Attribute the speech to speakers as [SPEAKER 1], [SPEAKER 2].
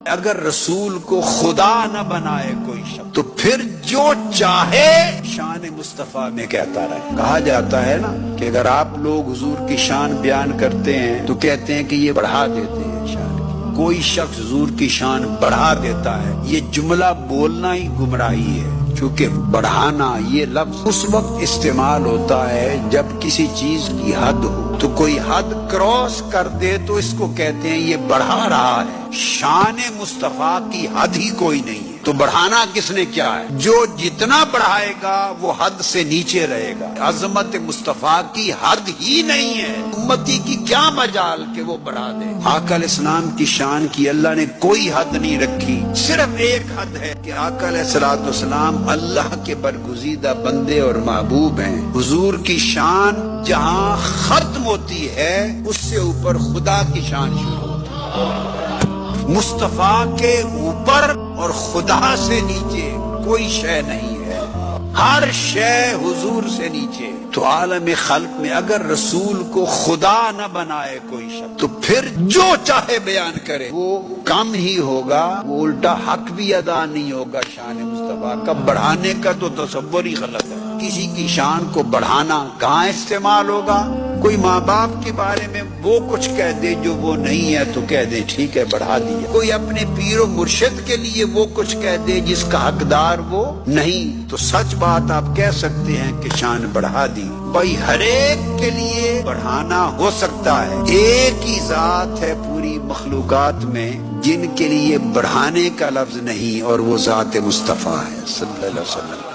[SPEAKER 1] اگر رسول کو خدا نہ بنائے کوئی شخص تو پھر جو چاہے شان مصطفیٰ میں کہتا رہے۔ کہا جاتا ہے نا کہ اگر آپ لوگ حضور کی شان بیان کرتے ہیں تو کہتے ہیں کہ یہ بڑھا دیتے ہیں شان کی۔ کوئی شخص حضور کی شان بڑھا دیتا ہے، یہ جملہ بولنا ہی گمراہی ہے، کیونکہ بڑھانا یہ لفظ اس وقت استعمال ہوتا ہے جب کسی چیز کی حد ہو، تو کوئی حد کراس کر دے تو اس کو کہتے ہیں یہ بڑھا رہا ہے۔ شان مصطفیٰ کی حد ہی کوئی نہیں ہے، تو بڑھانا کس نے کیا ہے؟ جو جتنا بڑھائے گا وہ حد سے نیچے رہے گا۔ عظمت مصطفیٰ کی حد ہی نہیں ہے، امتی کی کیا مجال کہ وہ بڑھا دے۔ آقا علیہ السلام کی شان کی اللہ نے کوئی حد نہیں رکھی، صرف ایک حد ہے کہ آقا علیہ السلام اللہ کے برگزیدہ بندے اور محبوب ہیں۔ حضور کی شان جہاں ختم ہوتی ہے اس سے اوپر خدا کی شان شروع ہوتی ہے۔ مصطفیٰ کے اوپر اور خدا سے نیچے کوئی شے نہیں ہے، ہر شے حضور سے نیچے۔ تو عالم خلق میں اگر رسول کو خدا نہ بنائے کوئی شخص تو پھر جو چاہے بیان کرے وہ کم ہی ہوگا، وہ الٹا حق بھی ادا نہیں ہوگا شان مصطفیٰ کا۔ بڑھانے کا تو تصور ہی غلط ہے۔ کسی کی شان کو بڑھانا کہاں استعمال ہوگا؟ کوئی ماں باپ کے بارے میں وہ کچھ کہہ دے جو وہ نہیں ہے تو کہہ دے ٹھیک ہے بڑھا دیا۔ کوئی اپنے پیر و مرشد کے لیے وہ کچھ کہہ دے جس کا حقدار وہ نہیں، تو سچ بات آپ کہہ سکتے ہیں کہ شان بڑھا دی۔ بھائی ہر ایک کے لیے بڑھانا ہو سکتا ہے، ایک ہی ذات ہے پوری مخلوقات میں جن کے لیے بڑھانے کا لفظ نہیں، اور وہ ذات مصطفیٰ ہے صلی اللہ علیہ وسلم۔